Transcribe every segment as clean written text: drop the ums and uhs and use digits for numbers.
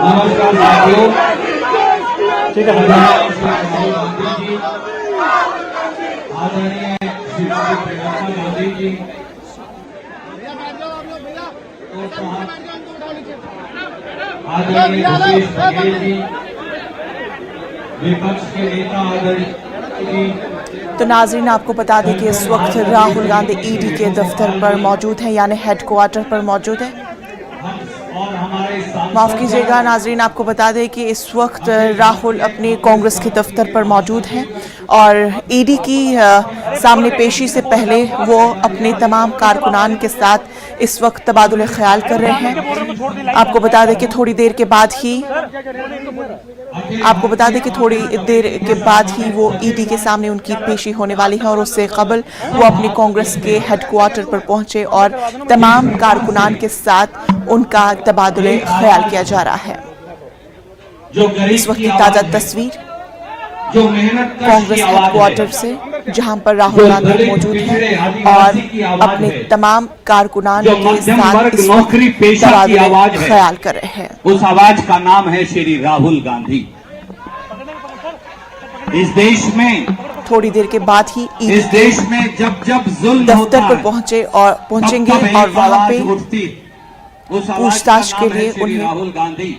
नमस्कार साथियों, ठीक है। आदरणीय श्रीमती प्रियंका गांधी जी, आदरणीय भूपेश बघेल जी, विपक्ष के नेता आदरणीय जी। तो नाज़रीन, आपको बता दें कि इस वक्त राहुल गांधी ईडी के दफ्तर पर मौजूद हैं, यानी हेडक्वार्टर पर मौजूद है। माफ़ कीजिएगा नाज़रीन, आपको बता दें कि इस वक्त राहुल अपने कांग्रेस के दफ्तर पर मौजूद हैं और ईडी की सामने पेशी से पहले वो अपने तमाम कारकुनान के साथ इस वक्त तबादुल ख्याल कर रहे हैं। आपको बता दें कि थोड़ी देर के बाद ही वो ईडी के सामने उनकी पेशी होने वाली है और उससे कबल वो अपनी कांग्रेस के हेडक्वार्टर पर पहुंचे और तमाम कारकुनान के साथ उनका तबादुल ख्याल किया जा रहा है। इस वक्त की ताज़ा तस्वीर कांग्रेस हेडक्वार्टर से, जहां पर राहुल गांधी मौजूद हैं और अपने तमाम कारकुनान के साथ इस नौकरी पेशा की आवाज है, ख्याल कर रहे हैं। उस आवाज का नाम है श्री राहुल गांधी। इस देश में थोड़ी देर के बाद ही इस देश में जब जुल्म दफ्तर पर पहुंचेंगे और वहां पे पूछताछ के लिए उन्हें राहुल गांधी।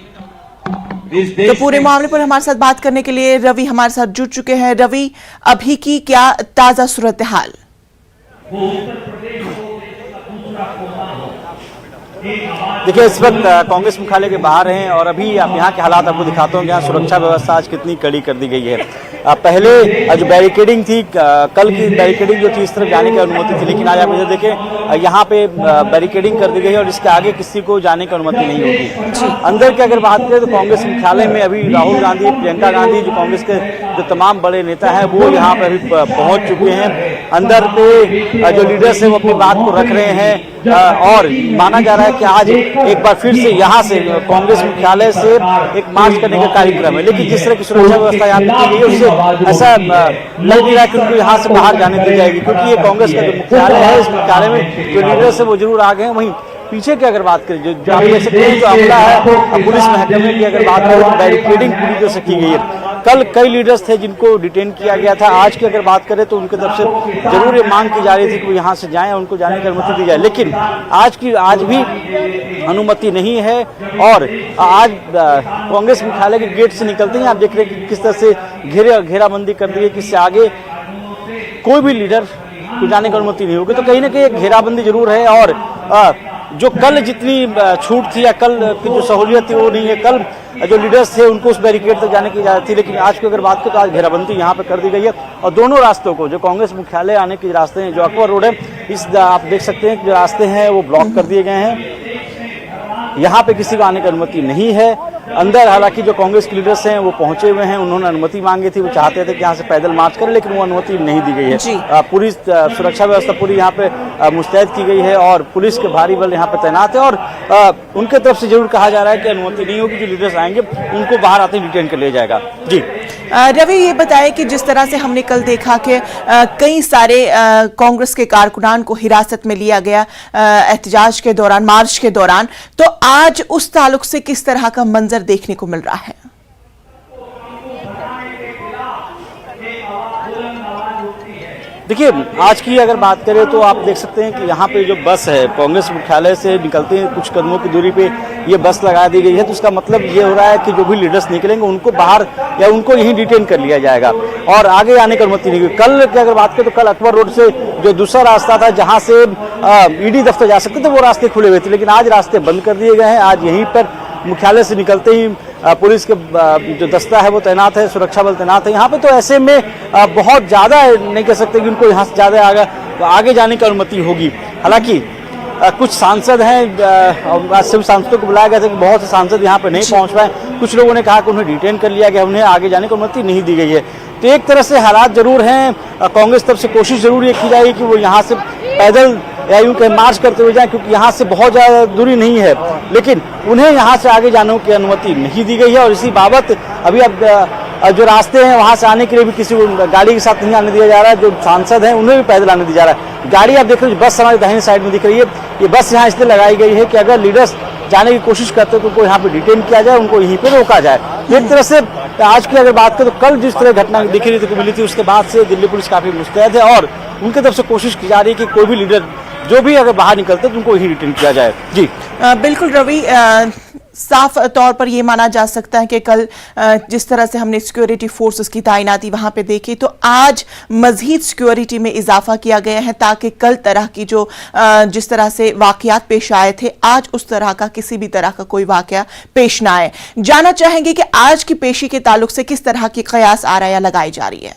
तो पूरे मामले पर हमारे साथ बात करने के लिए रवि हमारे साथ जुड़ चुके हैं। रवि, अभी की क्या ताजा सूरत हाल? देखिए, इस वक्त कांग्रेस मुख्यालय के बाहर हैं और अभी आप यहाँ के हालात आपको दिखाता हूँ। यहाँ सुरक्षा व्यवस्था आज कितनी कड़ी कर दी गई है। पहले जो बैरिकेडिंग थी, कल की बैरिकेडिंग जो थी, इस तरफ जाने की अनुमति थी, लेकिन आज आप इधर देखें, यहाँ पे बैरिकेडिंग कर दी गई है और इसके आगे किसी को जाने की अनुमति नहीं होगी। अंदर की अगर बात करें तो कांग्रेस मुख्यालय में अभी राहुल गांधी, प्रियंका गांधी, जो कांग्रेस के जो तमाम बड़े नेता हैं, वो यहाँ पे अभी पहुंच चुके हैं। अंदर पे जो लीडर्स हैं वो अपनी बात को रख रहे हैं और माना जा रहा है कि आज एक बार फिर से यहाँ से कांग्रेस मुख्यालय से एक मार्च करने का कार्यक्रम है। लेकिन जिस तरह की सुरक्षा व्यवस्था यहाँ की गई है, उससे ऐसा लग नहीं रहा है कि उनको यहाँ से बाहर जाने दी जाएगी, क्योंकि ये कांग्रेस का जो मुख्यालय है, इस मुख्यालय में जो लीडर्स है वो जरूर आ गए हैं। वहीं पीछे की अगर बात करें, जो आप देख सकते हैं, जो अमला है पुलिस महकमे की अगर बात करें तो बैरिकेडिंग पूरी तरह से की गई है। कल कई लीडर्स थे जिनको डिटेन किया गया था। आज की अगर बात करें तो उनकी तरफ से जरूर ये मांग की जा रही थी कि वो यहाँ से जाएं, उनको जाने की अनुमति दी जाए, लेकिन आज भी अनुमति नहीं है। और आज कांग्रेस मुख्यालय के गेट से निकलते हैं आप देख रहे हैं कि किस तरह से घेराबंदी कर दी है कि इससे आगे कोई भी लीडर को जाने की अनुमति नहीं होगी। तो कहीं ना कहीं एक घेराबंदी जरूर है और जो कल जितनी छूट थी या कल की जो सहूलियत थी वो नहीं है। कल जो लीडर्स थे उनको उस बैरिकेड तक जाने की इजाजत थी, लेकिन आज की अगर बात करें तो आज घेराबंदी यहाँ पे कर दी गई है और दोनों रास्तों को, जो कांग्रेस मुख्यालय आने के रास्ते हैं, जो अकबर रोड है, इस आप देख सकते हैं कि जो रास्ते हैं वो ब्लॉक कर दिए गए हैं। यहाँ पे किसी को आने की अनुमति नहीं है। अंदर हालांकि जो कांग्रेस के लीडर्स हैं वो पहुंचे हुए हैं, उन्होंने अनुमति मांगी थी, वो चाहते थे कि यहाँ से पैदल मार्च करें, लेकिन वो अनुमति नहीं दी गई है। पूरी सुरक्षा व्यवस्था पूरी यहाँ पे मुस्तैद की गई है और पुलिस के भारी बल यहाँ पे तैनात है और उनके तरफ से जरूर कहा जा रहा है कि अनुमति नहीं होगी, जो लीडर्स आएंगे उनको बाहर आते ही डिटेन कर लिया जाएगा। जी रवि, ये बताएं कि जिस तरह से हमने कल देखा कि कई सारे कांग्रेस के कारकुनान को हिरासत में लिया गया एहतजाज के दौरान, मार्च के दौरान, तो आज उस ताल्लुक से किस तरह का मंजर देखने को मिल रहा है? देखिए, आज की अगर बात करें तो आप देख सकते हैं कि यहाँ पे जो बस है, कांग्रेस मुख्यालय से निकलते हैं कुछ कदमों की दूरी पे ये बस लगा दी गई है। तो इसका मतलब ये हो रहा है कि जो भी लीडर्स निकलेंगे उनको बाहर या उनको यहीं डिटेन कर लिया जाएगा और आगे आने की अनुमति नहीं होगी। कल की अगर बात करें तो कल अकबर रोड से जो दूसरा रास्ता था जहाँ से ईडी दफ्तर जा सकते थे, वो रास्ते खुले हुए थे, लेकिन आज रास्ते बंद कर दिए गए हैं। आज यहीं पर मुख्यालय से निकलते ही पुलिस के जो दस्ता है वो तैनात है, सुरक्षा बल तैनात है यहाँ पे। तो ऐसे में बहुत ज़्यादा नहीं कह सकते कि उनको यहाँ से ज़्यादा आगे जाने की अनुमति होगी। हालांकि कुछ सांसद हैं, सिर्फ सांसदों को बुलाया गया था कि बहुत से सांसद यहाँ पे नहीं पहुँच पाए। कुछ लोगों ने कहा कि उन्हें डिटेन कर लिया गया, उन्हें आगे जाने की अनुमति नहीं दी गई है। तो एक तरह से हालात जरूर हैं। कांग्रेस तरफ से कोशिश जरूर ये की जाएगी कि वो यहाँ से पैदल या यूं कहीं मार्च करते हुए जाएं, क्योंकि यहाँ से बहुत ज़्यादा दूरी नहीं है, लेकिन उन्हें यहाँ से आगे जाने की अनुमति नहीं दी गई है। और इसी बाबत अभी अब जो रास्ते हैं वहाँ से आने के लिए भी किसी को गाड़ी के साथ नहीं आने दिया जा रहा है। जो सांसद हैं उन्हें भी पैदल आने दिया जा रहा है। गाड़ी आप देख रहे हो, बस हमारी दाहिनी साइड में दिख रही है। ये बस यहाँ इसलिए लगाई गई है कि अगर लीडर्स जाने की कोशिश करते हैं तो उनको यहाँ पे डिटेन किया जाए, उनको यहीं पे रोका जाए। एक तरह से आज की अगर बात करें तो कल जिस तरह घटना दिखी रही थी मिली थी, उसके बाद से दिल्ली पुलिस काफी मुस्तैद है और उनकी तरफ से कोशिश की जा रही है कि कोई भी लीडर जो भी अगर बाहर निकलते तो उनको यही डिटेन किया जाए। जी बिल्कुल रवि, साफ तौर पर यह माना जा सकता है कि कल जिस तरह से हमने सिक्योरिटी फोर्सेस की तैनाती वहां पे देखी, तो आज मजीद सिक्योरिटी में इजाफा किया गया है ताकि कल तरह की जो जिस तरह से वाकयात पेश आए थे, आज उस तरह का किसी भी तरह का कोई वाकया पेश ना आए। जानना चाहेंगे कि आज की पेशी के ताल्लुक से किस तरह की कयास आराया लगाई जा रही है।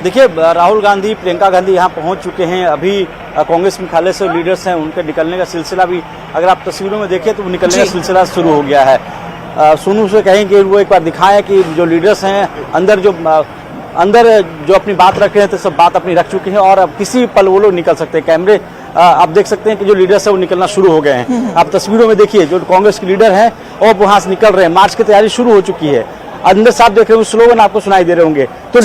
देखिए, राहुल गांधी, प्रियंका गांधी यहाँ पहुंच चुके हैं। अभी कांग्रेस मुख्यालय से लीडर्स हैं, उनके निकलने का सिलसिला भी अगर आप तस्वीरों में देखें तो निकलने का सिलसिला शुरू हो गया है। सोनू से कहें कि वो एक बार दिखाएं कि जो लीडर्स हैं अंदर जो अपनी बात रख रहे हैं तो सब बात अपनी रख चुके हैं और अब किसी पल वो लोग निकल सकते हैं। कैमरे आप देख सकते हैं कि जो लीडर्स है वो निकलना शुरू हो गए हैं। आप तस्वीरों में देखिए जो कांग्रेस के लीडर हैं और वहां से निकल रहे हैं। मार्च की तैयारी शुरू हो चुकी है। अंदर से आप देख रहे हो स्लोगन आपको सुनाई दे रहे होंगे। तो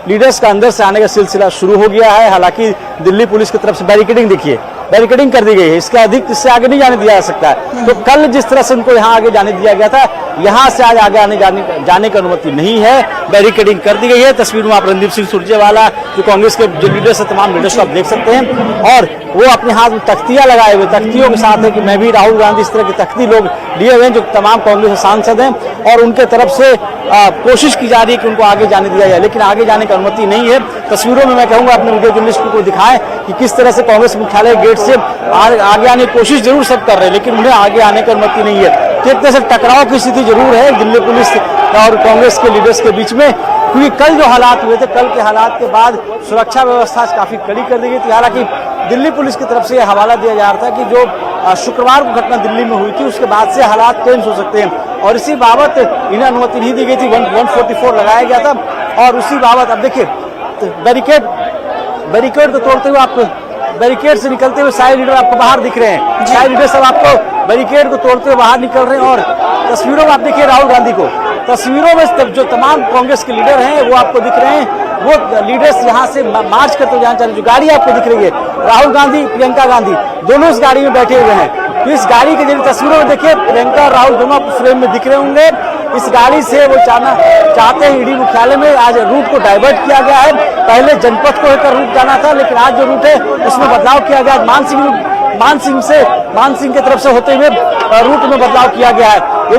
लीडर्स का अंदर से आने का सिलसिला शुरू हो गया है। हालांकि दिल्ली पुलिस की तरफ से बैरिकेडिंग देखिए, बैरिकेडिंग कर दी गई है। इसके अधिक इससे आगे नहीं जाने दिया जा सकता है। तो कल जिस तरह से उनको यहाँ आगे जाने दिया गया था, यहाँ से आज आगे जाने की अनुमति नहीं है। बैरिकेडिंग कर दी गई है। तस्वीर में आप रणदीप सिंह सुरजेवाला जो कांग्रेस के जो लीडर्स है, तमाम लीडर्स को आप देख सकते हैं और वो अपने हाथ में तख्तियां लगाए हुए, तख्तियों के साथ है कि मैं भी राहुल गांधी, इस तरह की तख्ती लोग लिए हुए हैं जो तमाम कांग्रेस के सांसद हैं और उनके तरफ से कोशिश की जा रही है कि उनको आगे जाने दिया जाए, लेकिन आगे जाने की अनुमति नहीं है। तस्वीरों में मैं कहूंगा अपने वीडियो जर्नलिस्ट को दिखाएं कि किस तरह से कांग्रेस मुख्यालय गेट से आगे आने की कोशिश जरूर सब कर रहे हैं, लेकिन उन्हें आगे आने की अनुमति नहीं है। तो एक तरह से टकराव की स्थिति जरूर है दिल्ली पुलिस और कांग्रेस के लीडर्स के बीच में, क्योंकि कल जो हालात हुए थे, कल के हालात के बाद सुरक्षा व्यवस्था काफी कड़ी कर दी गई थी। हालांकि दिल्ली पुलिस की तरफ से यह हवाला दिया जा रहा था कि जो शुक्रवार को घटना दिल्ली में हुई थी उसके बाद से हालात चेंज हो सकते हैं और इसी बाबत इन्हें अनुमति नहीं दी गई थी। 144 लगाया गया था और उसी बाबत अब देखिए बैरिकेड को तोड़ते हुए, आप बैरिकेड से निकलते हुए सारे लीडर आपको बाहर दिख रहे हैं। सारे लीडर सब आपको बैरिकेड को तोड़ते हुए बाहर निकल रहे हैं और तस्वीरों में आप देखिए राहुल गांधी को, तस्वीरों में जो तमाम कांग्रेस के लीडर हैं वो आपको दिख रहे हैं। वो लीडर्स यहाँ से मार्च करते हुए जाना चाह रहे हैं। जो गाड़ी आपको दिख रही है, राहुल गांधी, प्रियंका गांधी दोनों इस गाड़ी में बैठे हुए हैं। तो इस गाड़ी के जरिए तस्वीरों में देखिए प्रियंका और राहुल दोनों आपको फ्रेम में दिख रहे होंगे। इस गाड़ी से वो चाहते हैं ईडी मुख्यालय में आज रूट को डाइवर्ट किया गया है। पहले जनपद को होकर रूट जाना था, लेकिन आज जो रूट है उसमें बदलाव किया गया। मान सिंह की तरफ से होते हुए रूट में बदलाव किया गया है। ये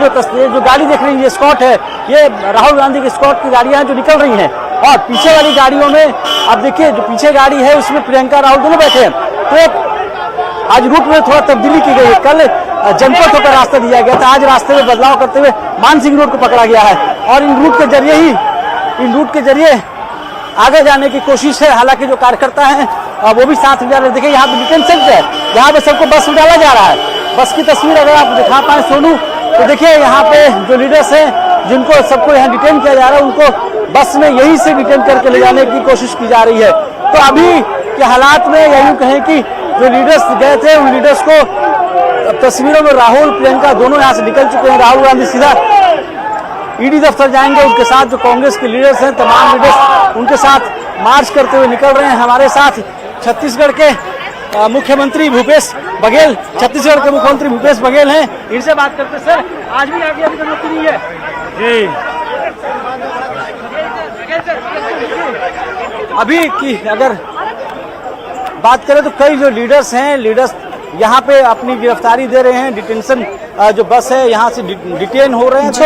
जो गाड़ी देख रही है ये स्कॉट है, ये राहुल गांधी की स्कॉट की गाड़ियां हैं जो निकल रही हैं और पीछे वाली गाड़ियों में आप देखिए जो पीछे गाड़ी है उसमें प्रियंका राहुल दोनों बैठे हैं। तो आज रूट में थोड़ा तब्दीली की गई है। कल जनपद होकर रास्ता दिया गया था, आज रास्ते में बदलाव करते हुए मान सिंह रोड को पकड़ा गया है और इन रूट के जरिए आगे जाने की कोशिश है। हालांकि जो कार्यकर्ता हैं वो भी साथ में जा रहे हैं। देखिए यहाँ पे डिटेंशन है, यहाँ पे सबको बस में डाला जा रहा है। बस की तस्वीर अगर आप दिखा पाए सोनू, तो देखिए यहाँ पे जो लीडर्स हैं जिनको सबको यहाँ डिटेन किया जा रहा है, उनको बस में यहीं से डिटेन करके ले जाने की कोशिश की जा रही है। तो अभी के हालात में यूं कहें कि जो लीडर्स गए थे उन लीडर्स को तस्वीरों में राहुल, प्रियंका दोनों यहाँ से निकल चुके हैं। राहुल गांधी सीधा ईडी दफ्तर जाएंगे, उनके साथ जो कांग्रेस के लीडर्स हैं तमाम लीडर्स उनके साथ मार्च करते हुए निकल रहे हैं। हमारे साथ छत्तीसगढ़ के मुख्यमंत्री भूपेश बघेल हैं, इनसे बात करते। सर, आज भी आगे अभी अनुमति नहीं है जी। अभी की अगर बात करें तो कई जो लीडर्स यहाँ पे अपनी गिरफ्तारी दे रहे हैं। डिटेंशन जो बस है यहाँ से डिटेन हो रहे हैं। तो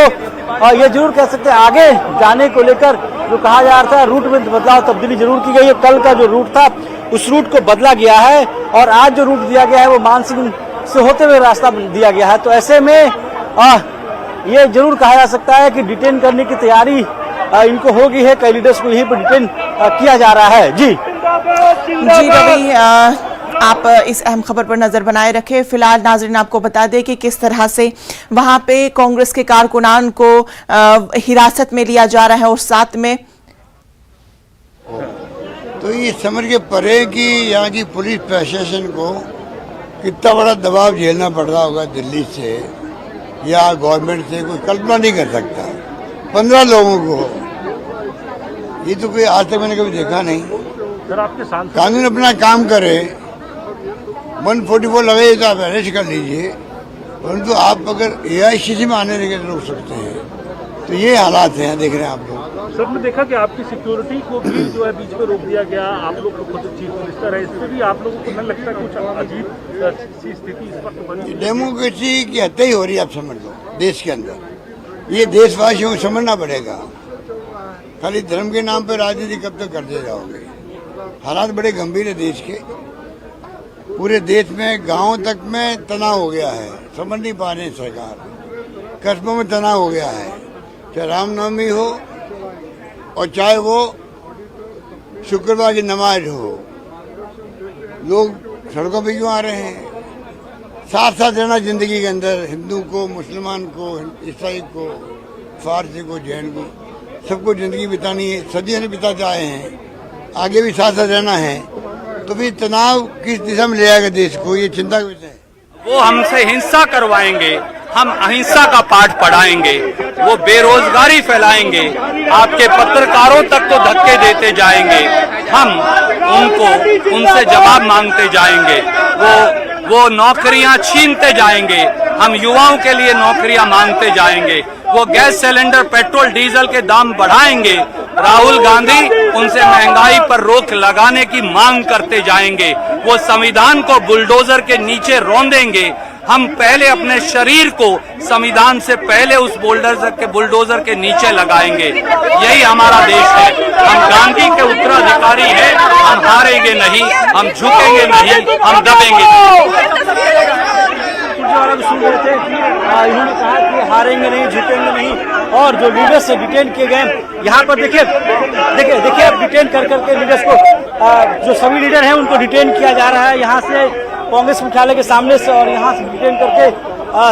ये जरूर कह सकते हैं आगे जाने को लेकर जो कहा जा रहा था रूट में बदलाव, तब्दीली जरूर की गई है। कल का जो रूट था उस रूट को बदला गया है और आज जो रूट दिया गया है वो मान सिंह से होते हुए रास्ता दिया गया है। तो ऐसे में ये जरूर कहा जा सकता है कि डिटेन करने की तैयारी इनको हो गई है। कई लीडर्स को यहीं पर डिटेन किया जा रहा है। जी रवि, आप इस अहम खबर पर नजर बनाए रखें। फिलहाल नाजरीन आपको बता दें कि किस तरह से वहां पे कांग्रेस के कारकुनान को हिरासत में लिया जा रहा है और साथ में तो ये समझ के परे कि यहाँ की पुलिस प्रशासन को कितना बड़ा दबाव झेलना पड़ रहा होगा दिल्ली से या गवर्नमेंट से, कोई कल्पना नहीं कर सकता। 15 लोगों को, ये तो कोई आज तक मैंने कभी देखा नहीं। कानून अपना काम करे, 144 लगे तो आप अरेस्ट कर लीजिए, परंतु आप अगर AICC में आने लगे तो रोक सकते हैं। तो ये हालात हैं, देख रहे हैं आप लोग। सर ने देखा कि आपकी सिक्योरिटी को भी जो है बीच में रोक दिया गया, आप लोग को खुद चीफ मिनिस्टर है, इसमें भी आप लोगों को नहीं लगता कुछ अजीब सी स्थिति इस वक्त बनी? डेमोक्रेसी की हत्या ही हो रही है, आप समझ लो, देश के अंदर। ये देशवासियों को समझना पड़ेगा। खाली धर्म के नाम पर राजनीति कब तक करते जाओगे? हालात बड़े गंभीर है देश के। पूरे देश में गांव तक में तनाव हो गया है, समझ नहीं पा रहे सरकार। कस्बों में तनाव हो गया है, चाहे रामनवमी हो और चाहे वो शुक्रवार की नमाज हो। लोग सड़कों पे क्यों आ रहे हैं? साथ साथ रहना जिंदगी के अंदर, हिंदू को, मुसलमान को, ईसाई को, फारसी को, जैन को, सबको जिंदगी बितानी है, सदियों से बिताते आए हैं, आगे भी साथ साथ रहना है। तो फिर तनाव किस दिशा में ले जाएगा देश को, ये चिंता का विषय है। वो हमसे हिंसा करवाएंगे, हम अहिंसा का पाठ पढ़ाएंगे, वो बेरोजगारी फैलाएंगे, आपके पत्रकारों तक को धक्के देते जाएंगे, हम उनसे जवाब मांगते जाएंगे, वो नौकरियां छीनते जाएंगे, हम युवाओं के लिए नौकरियां मांगते जाएंगे, वो गैस सिलेंडर, पेट्रोल डीजल के दाम बढ़ाएंगे। राहुल गांधी उनसे महंगाई पर रोक लगाने की मांग करते जाएंगे, वो संविधान को बुलडोजर के नीचे रौंदेंगे। हम पहले अपने शरीर को संविधान से पहले उस बुलडोजर के नीचे लगाएंगे। यही हमारा देश है। हम गांधी के उत्तराधिकारी हैं, हम हारेंगे नहीं, हम झुकेंगे नहीं, हम दबेंगे नहीं। सुन रहे थे, इन्होंने कहा कि हारेंगे नहीं, झुकेंगे नहीं। और जो लीडर्स से डिटेन किए गए, यहाँ पर देखिए अब डिटेन कर करके लीडर्स को, जो सभी लीडर हैं उनको डिटेन किया जा रहा है यहाँ से कांग्रेस मुख्यालय के सामने से, और यहाँ से डिटेन करके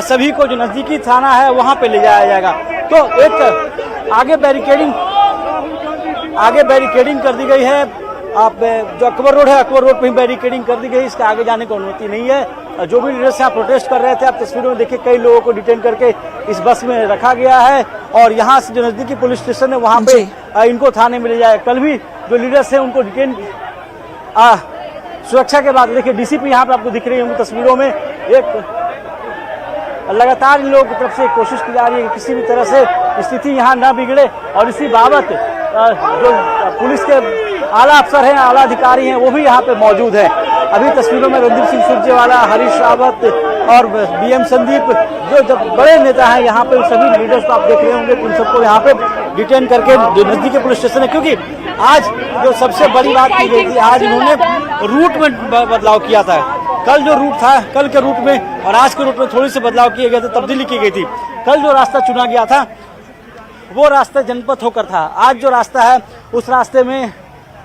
सभी को जो नजदीकी थाना है वहाँ पे ले जाया जाएगा। तो एक आगे बैरिकेडिंग कर दी गई है। आप जो अकबर रोड है, अकबर रोड पे ही बैरिकेडिंग कर दी गई, इसके आगे जाने की अनुमति नहीं है। जो भी लीडर्स यहाँ प्रोटेस्ट कर रहे थे, आप तस्वीरों में देखिए, कई लोगों को डिटेन करके इस बस में रखा गया है, और यहाँ से जो नजदीकी पुलिस स्टेशन है वहाँ पे इनको थाने में ले जाए। कल भी जो लीडर्स हैं उनको डिटेन सुरक्षा के बाद, देखिए डीसीपी यहाँ पे आपको दिख रही होंगी तस्वीरों में। एक लगातार इन लोगों की तरफ से कोशिश की जा रही है कि किसी भी तरह से स्थिति यहाँ न बिगड़े, और इसी बाबत जो पुलिस के आला अफसर हैं, आला अधिकारी हैं, वो भी यहाँ पे मौजूद है। अभी तस्वीरों में रणदीप सिंह सुरजेवाला, हरीश रावत और BM संदीप, जो जब बड़े नेता हैं यहाँ पे, सभी लीडर्स को आप देख रहे होंगे, उन सबको यहाँ पे डिटेन करके जो नजदीकी पुलिस स्टेशन है। क्योंकि आज जो सबसे बड़ी बात की गई थी, आज इन्होंने रूट में बदलाव किया था। कल जो रूट था, कल के रूट में और आज के रूट में थोड़ी सी बदलाव किए गए थे, तब्दीली की गई थी। कल जो रास्ता चुना गया था वो रास्ता जनपथ होकर था। आज जो रास्ता है उस रास्ते में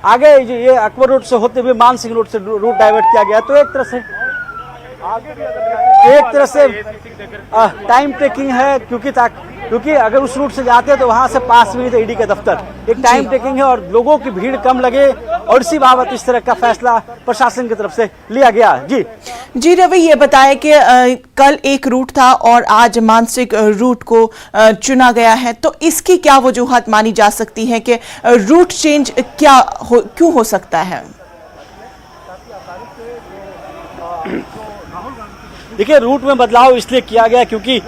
आगे ये अकबर रोड से होते हुए मान सिंह रोड से रूट डाइवर्ट किया गया। तो एक तरह से टाइम टेकिंग है, क्योंकि अगर उस रूट से जाते हैं तो वहां से पास में ही ईडी का दफ्तर, एक टाइम टेकिंग है और लोगों की भीड़ कम लगे, और इसी बाबत इस तरह का फैसला प्रशासन की तरफ से लिया गया। जी रवि, ये बताया कि कल एक रूट था और आज मानसिक रूट को चुना गया है, तो इसकी क्या वजूहत मानी जा सकती है कि रूट चेंज क्यों हो सकता है? देखिए, रूट में बदलाव इसलिए किया गया क्योंकि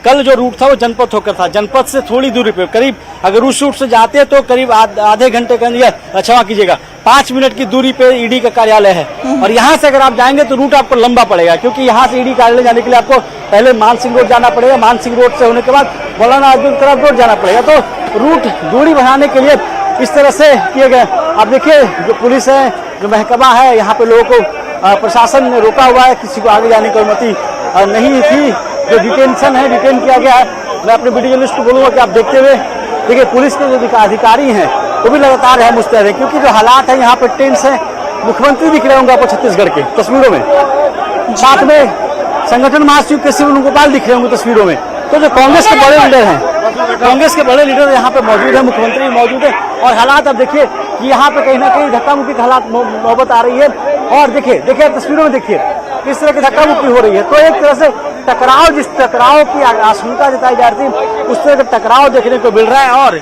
कल जो रूट था वो जनपथ होकर था। जनपथ से थोड़ी दूरी पे, करीब अगर उस रूट से जाते हैं तो करीब आधे घंटे के अंदर, क्षमा कीजिएगा, 5 मिनट की दूरी पे ईडी का कार्यालय है। और यहाँ से अगर आप जाएंगे तो रूट आपको लंबा पड़ेगा, क्योंकि यहाँ से ईडी कार्यालय जाने के लिए आपको पहले मान सिंह रोड जाना पड़ेगा, मान सिंह रोड से होने के बाद मौलाना आजम तरफ रोड जाना पड़ेगा। तो रूट दूरी बढ़ाने के लिए इस तरह से किए गए। अब देखिए, जो पुलिस है, जो महकमा है, यहाँ पे लोगों को प्रशासन ने रोका हुआ है, किसी को आगे जाने की अनुमति नहीं थी। जो डिटेंशन है, डिटेन किया गया है। मैं अपने वीडियो जर्नलिस्ट को बोलूँगा कि आप देखते हुए देखिए, पुलिस के जो अधिकारी हैं वो भी लगातार है मुस्तैद है, क्योंकि जो हालात है यहाँ पर टेंस है। मुख्यमंत्री दिख रहे होंगे आपको छत्तीसगढ़ के तस्वीरों में, साथ में संगठन महासचिव के शिव गोपाल दिख रहे होंगे तस्वीरों में। तो जो कांग्रेस के बड़े लीडर हैं, कांग्रेस के बड़े लीडर यहाँ पे मौजूद है, मुख्यमंत्री मौजूद है, और हालात अब देखिए कि यहाँ पे कहीं ना कहीं धक्का मुक्की की हालात नौबत आ रही है। और देखिए तस्वीरों में देखिए किस तरह की धक्का मुक्की हो रही है। तो एक तरह से टकराव, जिस टकराव की आशंका जताई जा रही थी, उस तरह का टकराव देखने को मिल रहा है। और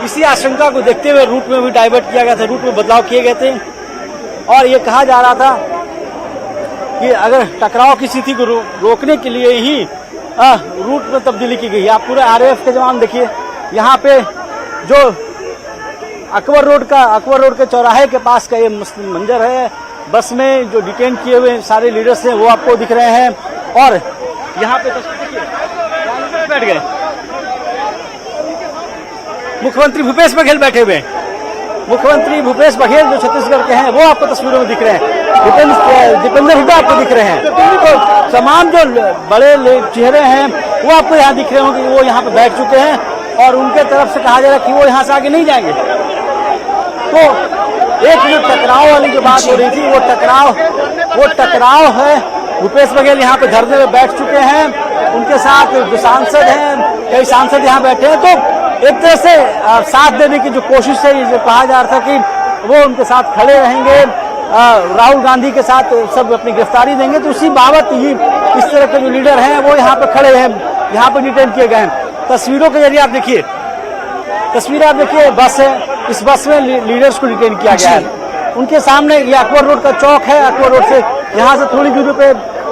इसी आशंका को देखते हुए रूट में भी डाइवर्ट किया गया था, रूट में बदलाव किए गए थे और ये कहा जा रहा था कि अगर टकराव की स्थिति को रोकने के लिए ही रूट में तब्दीली की गई। आप पूरे आरएएफ के जवान देखिए, यहाँ पे जो अकबर रोड के चौराहे के पास का ये मंजर है। बस में जो डिटेन किए हुए सारे लीडर्स हैं वो आपको दिख रहे हैं और यहाँ पे बैठ गए मुख्यमंत्री भूपेश बघेल बैठे हुए हैं। मुख्यमंत्री भूपेश बघेल जो छत्तीसगढ़ के हैं वो आपको तस्वीरों में दिख रहे हैं। दीपेंद्र हुड्डा आपको दिख रहे हैं। तो तमाम जो बड़े चेहरे हैं वो आपको यहाँ दिख रहे होंगे, वो यहाँ पे बैठ चुके हैं और उनके तरफ से कहा जा रहा है कि वो यहाँ से आगे नहीं जाएंगे। तो एक जो टकराव वाली जो बात हो रही थी वो टकराव है। भूपेश बघेल यहाँ पे धरने में बैठ चुके हैं, उनके साथ जो सांसद हैं, कई सांसद यहाँ बैठे हैं। तो एक तरह से साथ देने की जो कोशिश है, ये जो कहा जा रहा था कि वो उनके साथ खड़े रहेंगे, राहुल गांधी के साथ सब अपनी गिरफ्तारी देंगे, तो उसी बाबत ही इस तरह के जो लीडर हैं वो यहाँ पे खड़े हैं, यहाँ पे डिटेन किए गए हैं। तस्वीरों के जरिए आप देखिए, बस है, इस बस में लीडर्स को डिटेन किया गया है। उनके सामने ये अकबर रोड का चौक है, अकबर रोड से यहाँ से थोड़ी दूरी पे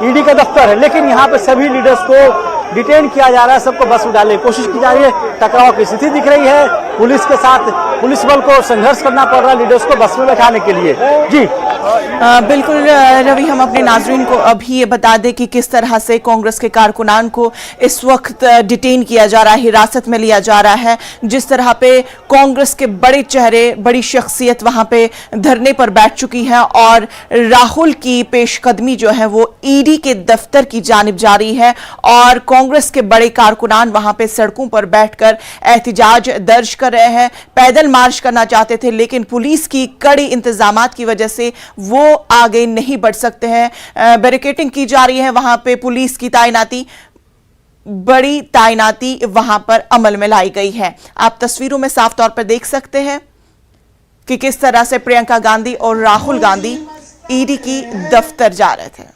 ईडी का दफ्तर है, लेकिन यहाँ पे सभी लीडर्स को डिटेन किया जा रहा है, सबको बस में डालने की कोशिश की जा रही है। टकराव की स्थिति दिख रही है, पुलिस के साथ पुलिस बल को संघर्ष करना पड़ रहा है लीडर्स को बस में बैठाने के लिए। जी बिल्कुल रवि, हम अपने नाजरीन को अभी ये बता दें कि किस तरह से कांग्रेस के कारकुनान को इस वक्त डिटेन किया जा रहा है, हिरासत में लिया जा रहा है। जिस तरह पे कांग्रेस के बड़े चेहरे, बड़ी शख्सियत वहां पे धरने पर बैठ चुकी है और राहुल की पेशकदमी जो है वो ईडी के दफ्तर की जानिब जारी है और कांग्रेस के बड़े कारकुनान वहां पे सड़कों पर बैठकर एहतिजाज दर्ज कर रहे हैं। पैदल मार्च करना चाहते थे, लेकिन पुलिस की कड़ी इंतजामात की वजह से वो आगे नहीं बढ़ सकते हैं। बैरिकेडिंग की जा रही है, वहां पे पुलिस की बड़ी तैनाती वहां पर अमल में लाई गई है। आप तस्वीरों में साफ तौर पर देख सकते हैं कि किस तरह से प्रियंका गांधी और राहुल गांधी ईडी की दफ्तर जा रहे थे।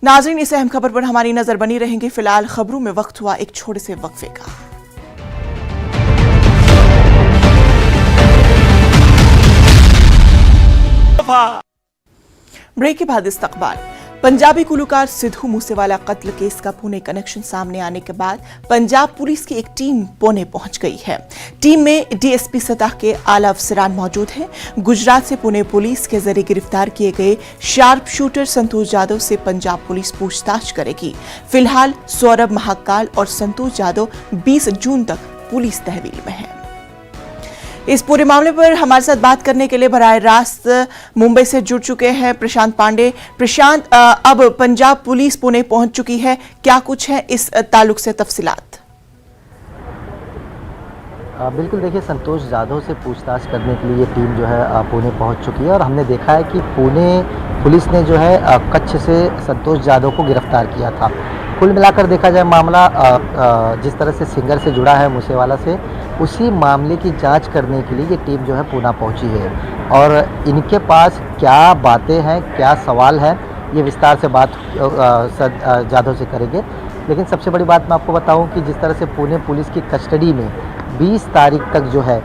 नाज़रीन, इस अहम खबर पर हमारी नजर बनी रहेंगी। फिलहाल खबरों में वक्त हुआ एक छोटे से वक्फे का। ब्रेक के बाद इस्तकबाल। पंजाबी गुलकार सिद्धू मूसेवाला कत्ल केस का पुणे कनेक्शन सामने आने के बाद पंजाब पुलिस की एक टीम पुणे पहुंच गई है। टीम में डीएसपी सतह के आला अफसरान मौजूद हैं। गुजरात से पुणे पुलिस के जरिए गिरफ्तार किए गए शार्प शूटर संतोष जाधव से पंजाब पुलिस पूछताछ करेगी। फिलहाल सौरभ महाकाल और संतोष जाधव 20 जून तक पुलिस तहवील में है। इस पूरे मामले पर हमारे साथ बात करने के लिए बराह रास्त मुंबई से जुड़ चुके हैं प्रशांत पांडे। प्रशांत, अब पंजाब पुलिस पुणे पहुंच चुकी है, क्या कुछ है इस ताल्लुक से तफसीलात? बिल्कुल, देखिए, संतोष जाधव से पूछताछ करने के लिए टीम जो है पुणे पहुंच चुकी है और हमने देखा है कि पुणे पुलिस ने जो है कच्छ से संतोष जाधव को गिरफ्तार किया था। कुल मिलाकर देखा जाए मामला जिस तरह से सिंगर से जुड़ा है मूसेवाला से, उसी मामले की जांच करने के लिए ये टीम जो है पुणे पहुंची है और इनके पास क्या बातें हैं, क्या सवाल है, ये विस्तार से बात जाधव से करेंगे। लेकिन सबसे बड़ी बात मैं आपको बताऊं कि जिस तरह से पुणे पुलिस की कस्टडी में 20 तारीख तक जो है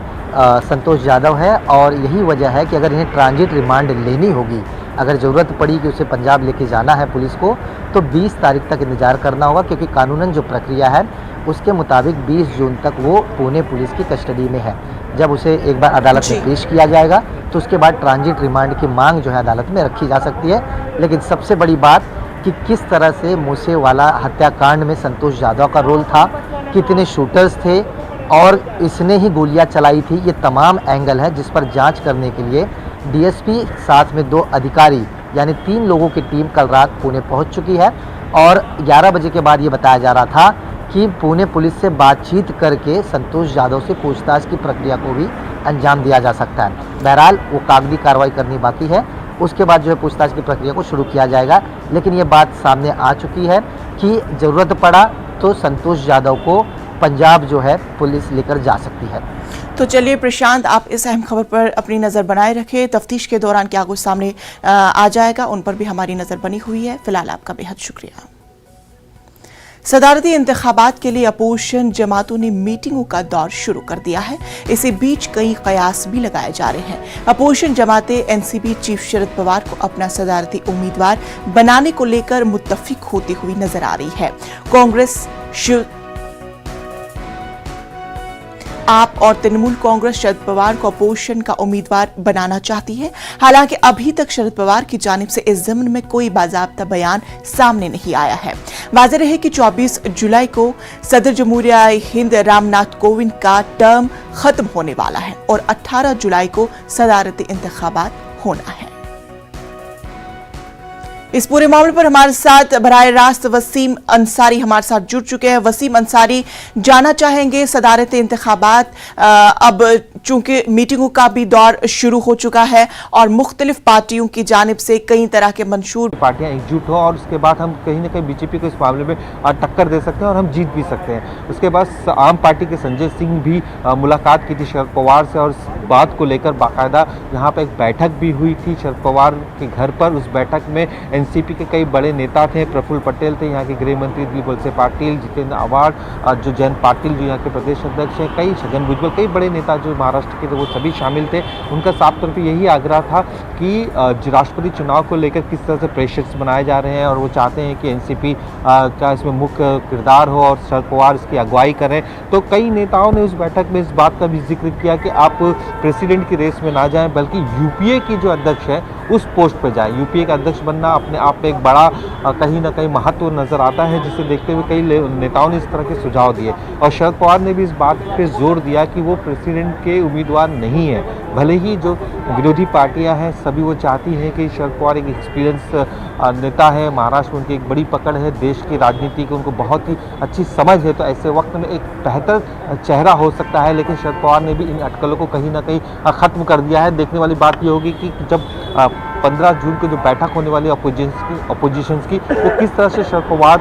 संतोष जाधव है और यही वजह है कि अगर इन्हें ट्रांजिट रिमांड लेनी होगी, अगर ज़रूरत पड़ी कि उसे पंजाब लेके जाना है पुलिस को, तो 20 तारीख तक इंतज़ार करना होगा, क्योंकि कानूनन जो प्रक्रिया है उसके मुताबिक 20 जून तक वो पुणे पुलिस की कस्टडी में है। जब उसे एक बार अदालत में पेश किया जाएगा तो उसके बाद ट्रांजिट रिमांड की मांग जो है अदालत में रखी जा सकती है। लेकिन सबसे बड़ी बात कि किस तरह से मूसेवाला हत्याकांड में संतोष जाधव का रोल था, कितने शूटर्स थे और इसने ही गोलियां चलाई थी, ये तमाम एंगल है जिस पर जांच करने के लिए डीएसपी साथ में 2 अधिकारी यानी 3 लोगों की टीम कल रात पुणे पहुंच चुकी है और 11 बजे के बाद ये बताया जा रहा था कि पुणे पुलिस से बातचीत करके संतोष जाधव से पूछताछ की प्रक्रिया को भी अंजाम दिया जा सकता है। बहरहाल वो कागजी कार्रवाई करनी बाकी है, उसके बाद जो है पूछताछ की प्रक्रिया को शुरू किया जाएगा। लेकिन ये बात सामने आ चुकी है कि ज़रूरत पड़ा तो संतोष जाधव को पंजाब जो है पुलिस लेकर जा सकती है। तो चलिए प्रशांत, आप इस अहम खबर पर अपनी नज़र बनाए रखें। तफ्तीश के दौरान क्या कुछ सामने आ जाएगा उन पर भी हमारी नज़र बनी हुई है। फिलहाल आपका बेहद शुक्रिया। सदारती इंतखाबात के लिए अपोजिशन जमातों ने मीटिंगों का दौर शुरू कर दिया है। इसी बीच कई कयास भी लगाए जा रहे हैं। Opposition जमातें NCP chief Sharad Pawar को अपना सदारती उम्मीदवार बनाने को लेकर मुत्तफिक होती हुई नजर आ रही है। कांग्रेस, आप और तृणमूल कांग्रेस शरद पवार को अपोजिशन का उम्मीदवार बनाना चाहती है। हालांकि अभी तक शरद पवार की जानिब से इस ज़मन में कोई बाज़ाब्ता बयान सामने नहीं आया है। वाज़ेह रहे कि 24 जुलाई को सदर जमहूरिया हिंद रामनाथ कोविंद का टर्म खत्म होने वाला है और 18 जुलाई को सदारती इंतखाबात होना है। इस पूरे मामले पर हमारे साथ बराह रास्त वसीम अंसारी हमारे साथ जुड़ चुके हैं। वसीम अंसारी, जानना चाहेंगे सदारती इंतखाबात अब चूंकि मीटिंगों का भी दौर शुरू हो चुका है और मुख्तलिफ पार्टियों की जानिब से कई तरह के मंशूर पार्टियां एकजुट हो और उसके बाद हम कहीं ना कहीं बीजेपी को इस मामले में टक्कर दे सकते हैं और हम जीत भी सकते हैं। उसके बाद आम पार्टी के संजय सिंह भी मुलाकात की थी शरद पवार से और इस बात को लेकर बाकायदा यहाँ पर एक बैठक भी हुई थी शरद पवार के घर पर। उस बैठक में एनसीपी के कई बड़े नेता थे, प्रफुल्ल पटेल थे, यहाँ के गृह मंत्री दिलीप वलसे पाटिल, जितेंद्र आव्हाड, जो जयंत पाटिल जो यहाँ के प्रदेश अध्यक्ष हैं, कई छगन भुजबल, कई बड़े नेता जो महाराष्ट्र के थे वो सभी शामिल थे। उनका साफ तौर पर यही आग्रह था कि राष्ट्रपति चुनाव को लेकर किस तरह से प्रेशर्स बनाए जा रहे हैं और वो चाहते हैं कि एनसीपी का इसमें मुख्य किरदार हो और शरद पवार इसकी अगुवाई करें। तो कई नेताओं ने उस बैठक में इस बात का भी जिक्र किया कि आप प्रेसिडेंट की रेस में ना जाएं बल्कि यूपीए की जो अध्यक्ष है उस पोस्ट पर जाए। यूपीए का अध्यक्ष बनना अपने आप में एक बड़ा कहीं ना कहीं महत्व नजर आता है, जिसे देखते हुए कई नेताओं ने इस तरह के सुझाव दिए और शरद पवार ने भी इस बात पे जोर दिया कि वो प्रेसिडेंट के उम्मीदवार नहीं है। भले ही जो विरोधी पार्टियां हैं सभी वो चाहती हैं कि शरद पवार एक एक्सपीरियंस नेता है, महाराष्ट्र में उनकी एक बड़ी पकड़ है, देश की राजनीति की उनको बहुत ही अच्छी समझ है, तो ऐसे वक्त में एक बेहतर चेहरा हो सकता है। लेकिन शरद पवार ने भी इन अटकलों को कहीं ना कहीं ख़त्म कर दिया है। देखने वाली बात ये होगी कि जब 15 जून को जो बैठक होने वाली अपोजिशन की वो किस तरह से शरद पवार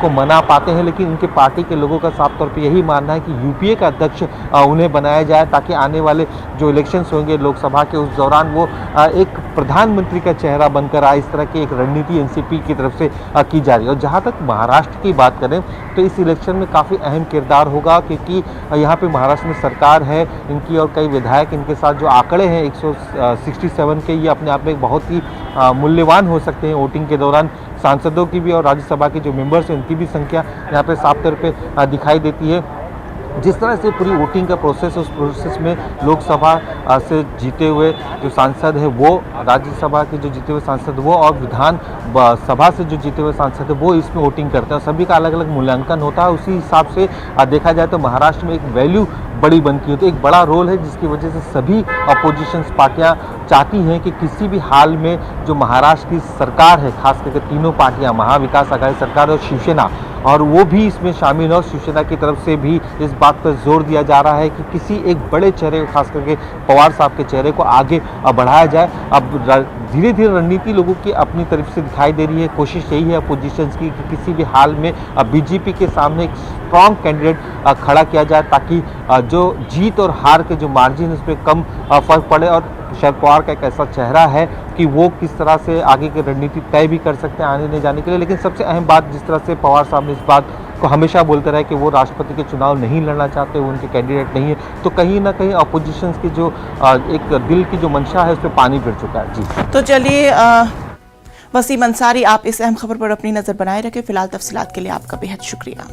को मना पाते हैं। लेकिन उनके पार्टी के लोगों का साफ तौर पे यही मानना है कि यूपीए का अध्यक्ष उन्हें बनाया जाए ताकि आने वाले जो इलेक्शंस होंगे लोकसभा के उस दौरान वो एक प्रधानमंत्री का चेहरा बनकर आए। इस तरह की एक रणनीति एनसीपी की तरफ से की जा रही है। और जहाँ तक महाराष्ट्र की बात करें तो इस इलेक्शन में काफ़ी अहम किरदार होगा क्योंकि यहाँ पे महाराष्ट्र में सरकार है इनकी और कई विधायक इनके साथ जो आंकड़े हैं 167 के, ये अपने आप में बहुत ही मूल्यवान हो सकते हैं वोटिंग के दौरान। सांसदों की भी और राज्यसभा के जो मेंबर्स हैं उनकी भी संख्या यहाँ पे साफ तौर पे दिखाई देती है। जिस तरह से पूरी वोटिंग का प्रोसेस, उस प्रोसेस में लोकसभा से जीते हुए जो सांसद है वो, राज्यसभा के जो जीते हुए सांसद वो और विधान सभा से जो जीते हुए सांसद है वो इसमें वोटिंग करते हैं। सभी का अलग अलग मूल्यांकन होता है। उसी हिसाब से देखा जाए तो महाराष्ट्र में एक वैल्यू बड़ी बनती है, तो एक बड़ा रोल है जिसकी वजह से सभी अपोजिशन पार्टियां चाहती हैं कि किसी भी हाल में जो महाराष्ट्र की सरकार है, खास करके तीनों पार्टियां, महाविकास आघाड़ी सरकार और शिवसेना, और वो भी इसमें शामिल है। और शिवसेना की तरफ से भी इस बात पर जोर दिया जा रहा है कि किसी एक बड़े चेहरे को, खास करके पवार साहब के चेहरे को आगे बढ़ाया जाए। अब धीरे धीरे रणनीति लोगों की अपनी तरफ से दिखाई दे रही है। कोशिश यही है अपोजिशन की कि किसी भी हाल में बीजेपी के सामने एक स्ट्रॉन्ग कैंडिडेट खड़ा किया जाए ताकि जो जीत और हार के जो मार्जिन उस पर कम फर्क पड़े। और शरद पवार का एक ऐसा चेहरा है कि वो किस तरह से आगे की रणनीति तय भी कर सकते हैं आने नहीं जाने के लिए। लेकिन सबसे अहम बात, जिस तरह से पवार साहब ने इस बात को हमेशा बोलते रहे कि वो राष्ट्रपति के चुनाव नहीं लड़ना चाहते, वो उनके कैंडिडेट नहीं है, तो कहीं ना कहीं अपोजिशन की जो एक दिल की जो मंशा है उस पर पानी फिर चुका है। जी तो चलिए वसीम अंसारी, आप इस अहम खबर पर अपनी नजर बनाए रखें। फिलहाल तफसीलात के लिए आपका बेहद शुक्रिया।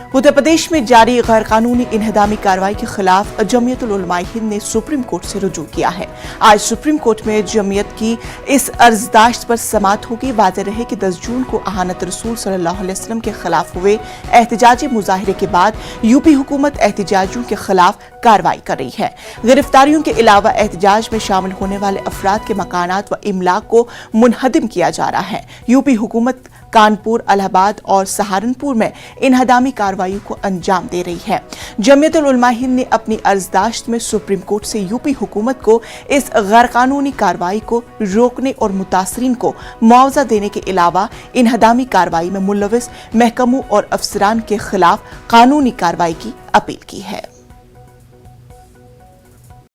उत्तर प्रदेश में जारी गैरकानूनी इन्हदामी कार्रवाई के खिलाफ जमीयतुल उलमा हिंद ने सुप्रीम कोर्ट से रुजू किया है। आज सुप्रीम कोर्ट में जमीयत की इस अर्जदाश्त पर समाअत होगी। वाज़ेह रहे कि 10 जून को आहानत रसूल सल्लल्लाहु अलैहि वसल्लम के खिलाफ हुए एहतजाजी मुजाहिरे के बाद यूपी हुकूमत एहतजाजियों के खिलाफ कार्रवाई कर रही है। गिरफ्तारियों के अलावा एहतजाज में शामिल होने वाले अफराद के मकानात व इमलाक को मुनहदिम किया जा रहा है। यूपी हुकूमत कानपुर, इलाहाबाद और सहारनपुर में इन्हदामी कार्रवाई को अंजाम दे रही है। जमीयतुल उलमा हिंद ने अपनी अर्जदाश्त में सुप्रीम कोर्ट से यूपी हुकूमत को इस गैरकानूनी कार्रवाई को रोकने और मुतासरीन को मुआवजा देने के अलावा इन्हदामी कार्रवाई में मुलविस महकमों और अफसरान के खिलाफ कानूनी कार्रवाई की अपील की है।